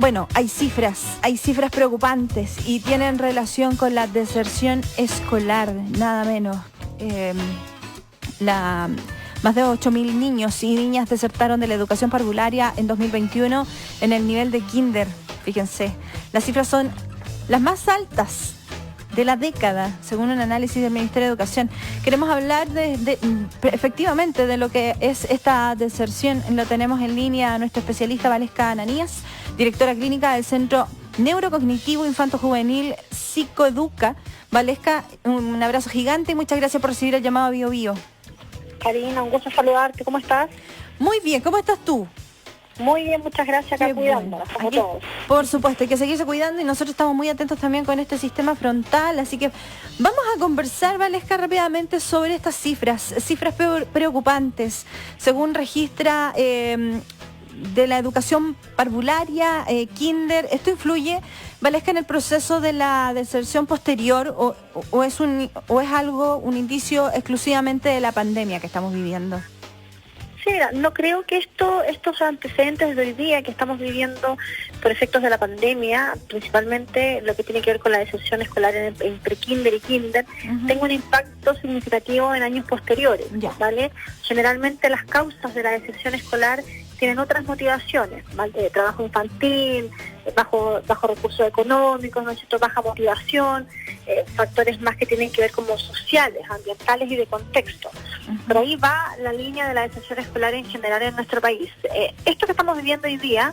Bueno, hay cifras preocupantes y tienen relación con la deserción escolar, nada menos. Más de 8.000 niños y niñas desertaron de la educación parvularia en 2021 en el nivel de kinder. Fíjense, las cifras son las más altas de la década, según un análisis del Ministerio de Educación. Queremos hablar efectivamente de lo que es esta deserción. Lo tenemos en línea a nuestra especialista Valesca Ananías, directora clínica del Centro Neurocognitivo Infanto-Juvenil Psicoeduca. Valesca, un abrazo gigante y muchas gracias por recibir el llamado a Bio Bio. Karina, un gusto saludarte. ¿Cómo estás? Muy bien, ¿cómo estás tú? Muy bien, muchas gracias, acá cuidándonos, como todos. Por supuesto, hay que seguirse cuidando y nosotros estamos muy atentos también con este sistema frontal, así que vamos a conversar, Valesca, rápidamente sobre estas cifras preocupantes, según registra de la educación parvularia, kinder. ¿Esto influye, Valesca, en el proceso de la deserción posterior o es un indicio exclusivamente de la pandemia que estamos viviendo? Sí, mira, no creo que estos antecedentes de hoy día que estamos viviendo por efectos de la pandemia, principalmente lo que tiene que ver con la deserción escolar entre kinder y kinder, tenga un impacto significativo en años posteriores, ¿vale? Generalmente las causas de la deserción escolar tienen otras motivaciones, ¿vale? Trabajo infantil, bajo recursos económicos, ¿no es cierto?, baja motivación, factores más que tienen que ver como sociales, ambientales y de contexto. Por ahí va la línea de la deserción escolar en general en nuestro país. Esto que estamos viviendo hoy día,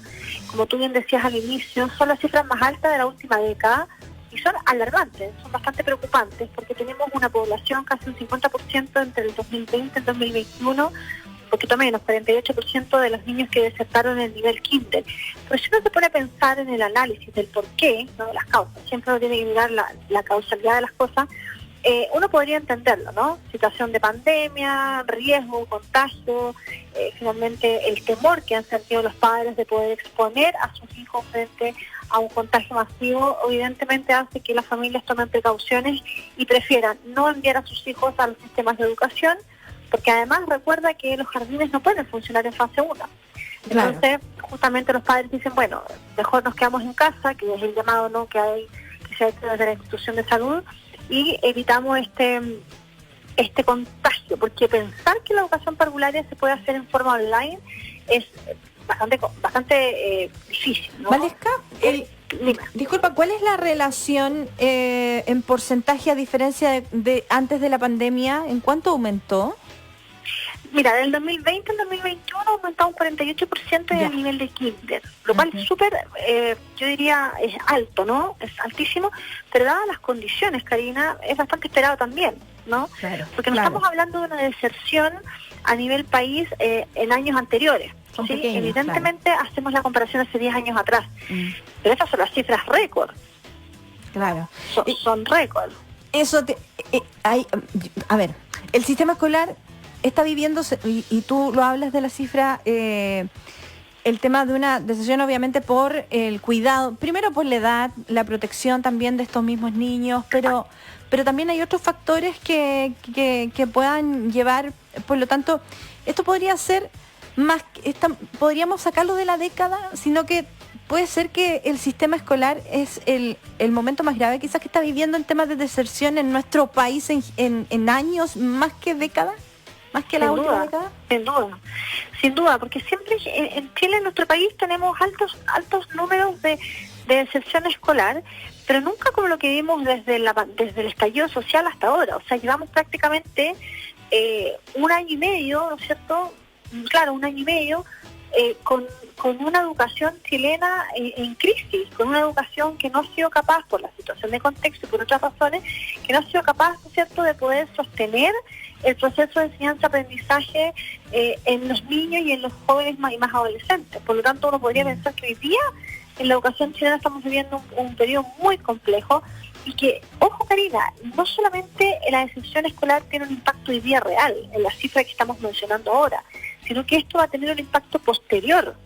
como tú bien decías al inicio, son las cifras más altas de la última década y son alarmantes, son bastante preocupantes porque tenemos una población casi un 50% entre el 2020 y el 2021, un poquito menos, 48% de los niños que desertaron en el nivel kinder. Pero si uno se pone a pensar en el análisis del por qué, no de las causas, siempre uno tiene que mirar la causalidad de las cosas, uno podría entenderlo, ¿no? Situación de pandemia, riesgo, contagio, finalmente el temor que han sentido los padres de poder exponer a sus hijos frente a un contagio masivo, evidentemente hace que las familias tomen precauciones y prefieran no enviar a sus hijos a los sistemas de educación, porque además recuerda que los jardines no pueden funcionar en fase 1. Entonces, claro, justamente los padres dicen, bueno, mejor nos quedamos en casa, que es el llamado, ¿no?, que se ha hecho desde la institución de salud, y evitamos este contagio, porque pensar que la educación parvularia se puede hacer en forma online es bastante difícil, ¿no? Valesca, disculpa, ¿cuál es la relación en porcentaje a diferencia de antes de la pandemia? ¿En cuánto aumentó? Mira, del 2020 al 2021 ha aumentado un 48% en el nivel de kinder, lo cual es súper, yo diría, es alto, ¿no? Es altísimo, pero dadas las condiciones, Karina, es bastante esperado también, ¿no? Claro, porque no estamos hablando de una deserción a nivel país en años anteriores. ¿Sí? Pequeños, evidentemente hacemos la comparación hace 10 años atrás, pero esas son las cifras récord. Claro. Son récord. Eso, a ver, el sistema escolar está viviendo, y tú lo hablas de la cifra, el tema de una deserción obviamente por el cuidado, primero por la edad, la protección también de estos mismos niños, pero también hay otros factores que puedan llevar, por lo tanto, esto podría ser más, podríamos sacarlo de la década, sino que puede ser que el sistema escolar es el momento más grave quizás que está viviendo en temas de deserción en nuestro país en años, más que décadas. ¿Más que la última década? Sin duda, porque siempre en Chile, en nuestro país, tenemos altos números de deserción escolar, pero nunca como lo que vimos desde el estallido social hasta ahora. O sea, llevamos prácticamente un año y medio, ¿no es cierto? Claro, un año y medio con una educación chilena en crisis, con una educación que no ha sido capaz, por la situación de contexto y por otras razones, que no ha sido capaz, ¿no es cierto?, de poder sostener el proceso de enseñanza-aprendizaje en los niños y en los jóvenes y más adolescentes. Por lo tanto, uno podría pensar que hoy día en la educación chilena estamos viviendo un periodo muy complejo y que, ojo, Karina, no solamente la deserción escolar tiene un impacto hoy día real en la cifra que estamos mencionando ahora, sino que esto va a tener un impacto posterior.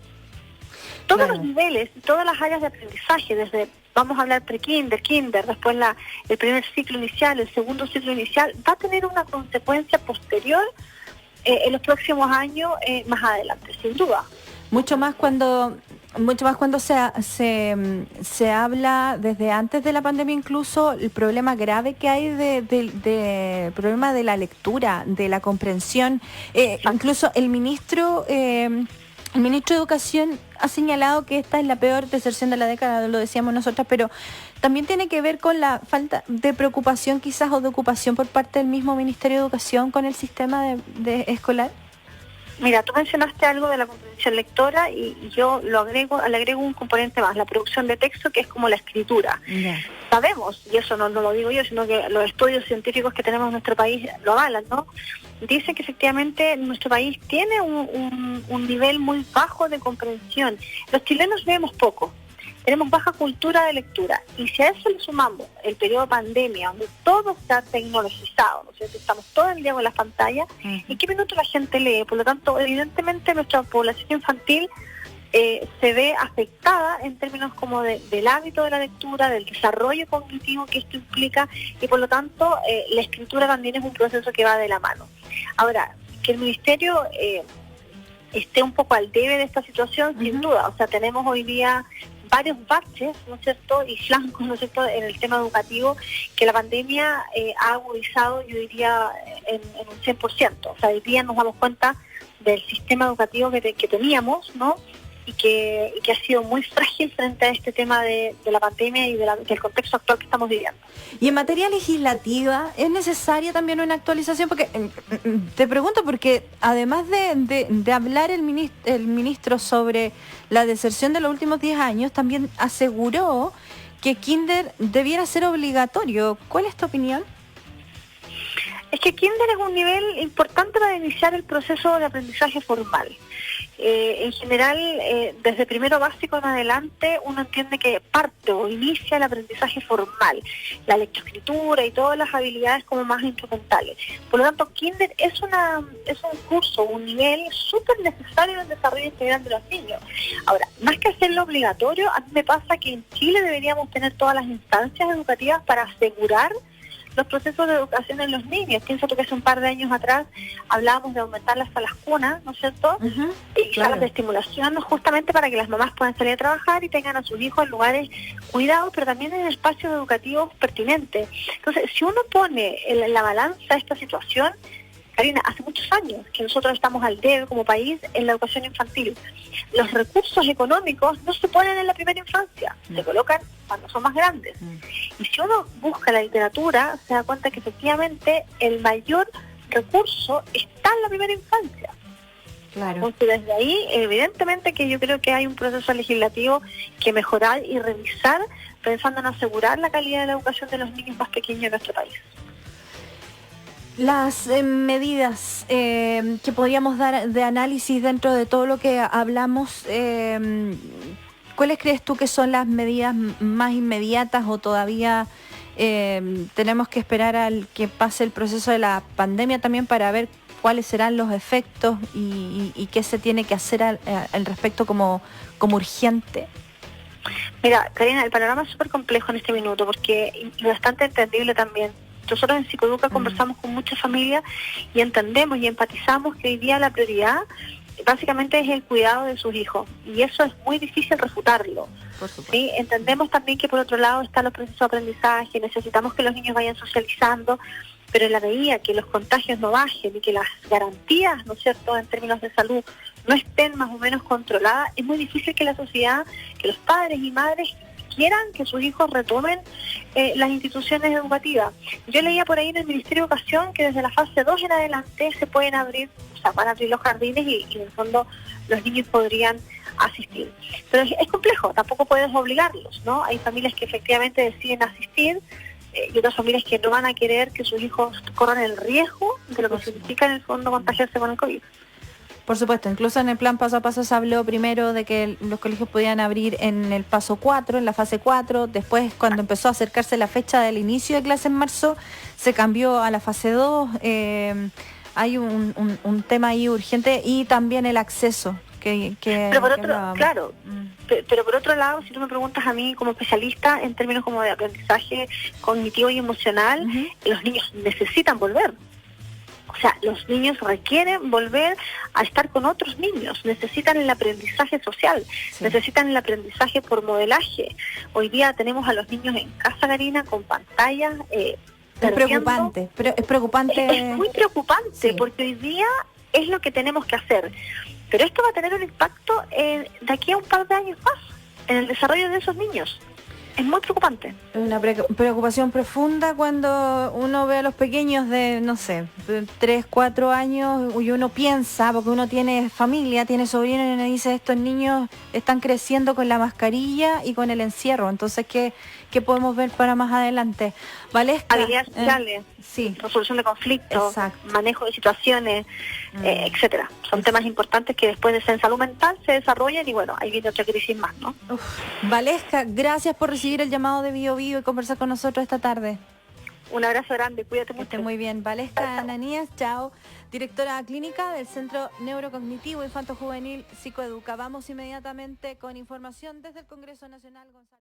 Todos los niveles y todas las áreas de aprendizaje, desde, vamos a hablar pre-kinder, kinder, después el primer ciclo inicial, el segundo ciclo inicial, va a tener una consecuencia posterior en los próximos años más adelante, sin duda. Mucho más cuando mucho más cuando se habla desde antes de la pandemia, incluso el problema grave que hay de problema de la lectura, de la comprensión. Incluso el ministro de Educación ha señalado que esta es la peor deserción de la década, lo decíamos nosotras, pero también tiene que ver con la falta de preocupación quizás o de ocupación por parte del mismo Ministerio de Educación con el sistema de escolar. Mira, tú mencionaste algo de la comprensión lectora y yo le agrego un componente más, la producción de texto, que es como la escritura. Yeah. Sabemos, y eso no lo digo yo, sino que los estudios científicos que tenemos en nuestro país lo avalan, ¿no? Dicen que efectivamente nuestro país tiene un nivel muy bajo de comprensión. Los chilenos leemos poco. Tenemos baja cultura de lectura, y si a eso le sumamos el periodo de pandemia, donde todo está tecnologizado, ¿no es cierto? Estamos todo el día con las pantallas, ¿en qué minuto la gente lee? Por lo tanto, evidentemente nuestra población infantil se ve afectada en términos como del hábito de la lectura, del desarrollo cognitivo que esto implica, y por lo tanto la escritura también es un proceso que va de la mano. Ahora, que el Ministerio esté un poco al debe de esta situación, sin duda. O sea, tenemos hoy día varios baches, ¿no es cierto?, y flancos, ¿no es cierto?, en el tema educativo, que la pandemia ha agudizado, yo diría, en un 100%. O sea, hoy día nos damos cuenta del sistema educativo que teníamos, ¿no?, y que ha sido muy frágil frente a este tema de la pandemia y del contexto actual que estamos viviendo. Y en materia legislativa, ¿es necesaria también una actualización? Porque te pregunto, porque además de hablar el ministro sobre la deserción de los últimos 10 años, también aseguró que kinder debiera ser obligatorio. ¿Cuál es tu opinión? Es que kinder es un nivel importante para iniciar el proceso de aprendizaje formal. En general, desde primero básico en adelante, uno entiende que parte o inicia el aprendizaje formal, la lectoescritura y todas las habilidades como más instrumentales. Por lo tanto, kinder es un curso, un nivel súper necesario en el desarrollo integral de los niños. Ahora, más que hacerlo obligatorio, a mí me pasa que en Chile deberíamos tener todas las instancias educativas para asegurar los procesos de educación en los niños. Pienso que hace un par de años atrás hablábamos de aumentar las salas cunas, ¿no es cierto? Y salas de estimulación, justamente para que las mamás puedan salir a trabajar y tengan a sus hijos en lugares cuidados, pero también en espacios educativos pertinentes. Entonces, si uno pone en la balanza esta situación, Karina, hace muchos años que nosotros estamos al debe como país en la educación infantil. Los recursos económicos no se ponen en la primera infancia, se colocan cuando son más grandes. Y si uno busca la literatura, se da cuenta que efectivamente el mayor recurso está en la primera infancia. Claro. Entonces, desde ahí, evidentemente que yo creo que hay un proceso legislativo que mejorar y revisar, pensando en asegurar la calidad de la educación de los niños más pequeños de nuestro país. Las medidas que podríamos dar de análisis dentro de todo lo que hablamos, ¿cuáles crees tú que son las medidas más inmediatas o todavía tenemos que esperar al que pase el proceso de la pandemia también para ver cuáles serán los efectos y qué se tiene que hacer al respecto como urgente? Mira, Karina, el panorama es súper complejo en este minuto porque y bastante entendible también. Nosotros en Psicoeduca conversamos con muchas familias y entendemos y empatizamos que hoy día la prioridad básicamente es el cuidado de sus hijos, y eso es muy difícil refutarlo. ¿Sí? Entendemos también que por otro lado están los procesos de aprendizaje, necesitamos que los niños vayan socializando, pero en la medida que los contagios no bajen y que las garantías, ¿no es cierto?, en términos de salud no estén más o menos controladas, es muy difícil que la sociedad, que los padres y madres quieran que sus hijos retomen las instituciones educativas. Yo leía por ahí en el Ministerio de Educación que desde la fase 2 en adelante se pueden abrir, o sea, van a abrir los jardines y en el fondo los niños podrían asistir. Pero es complejo, tampoco puedes obligarlos, ¿no? Hay familias que efectivamente deciden asistir y otras familias que no van a querer que sus hijos corran el riesgo de lo que significa en el fondo contagiarse con el COVID. Por supuesto, incluso en el plan paso a paso se habló primero de que los colegios podían abrir en el paso 4, en la fase 4, después cuando empezó a acercarse la fecha del inicio de clase en marzo, se cambió a la fase 2, hay un tema ahí urgente y también el acceso. Pero por otro, claro, pero por otro lado, si tú me preguntas a mí como especialista en términos como de aprendizaje cognitivo y emocional, los niños necesitan volver. O sea, los niños requieren volver a estar con otros niños, necesitan el aprendizaje social, Sí. necesitan el aprendizaje por modelaje. Hoy día tenemos a los niños en casa, Karina, con pantallas. Es preocupante, pero es preocupante. Es muy preocupante, Sí. porque hoy día es lo que tenemos que hacer. Pero esto va a tener un impacto de aquí a un par de años más en el desarrollo de esos niños. Es muy preocupante. Una preocupación profunda cuando uno ve a los pequeños de, no sé, 3, 4 años y uno piensa, porque uno tiene familia, tiene sobrinos y uno dice, estos niños están creciendo con la mascarilla y con el encierro. Entonces, ¿qué podemos ver para más adelante? Valesca, Habilidades sociales, sí, resolución de conflictos, Exacto. manejo de situaciones, etcétera. Son temas importantes que después de en salud mental se desarrollan y bueno, ahí viene otra crisis más, ¿no? Valesca, gracias por recibir el llamado de Bio Bio y conversar con nosotros esta tarde. Un abrazo grande, cuídate Que esté mucho. muy bien. Valesca Ananías, chao, directora clínica del Centro Neurocognitivo Infanto Juvenil Psicoeduca. Vamos inmediatamente con información desde el Congreso Nacional. Gonzalo.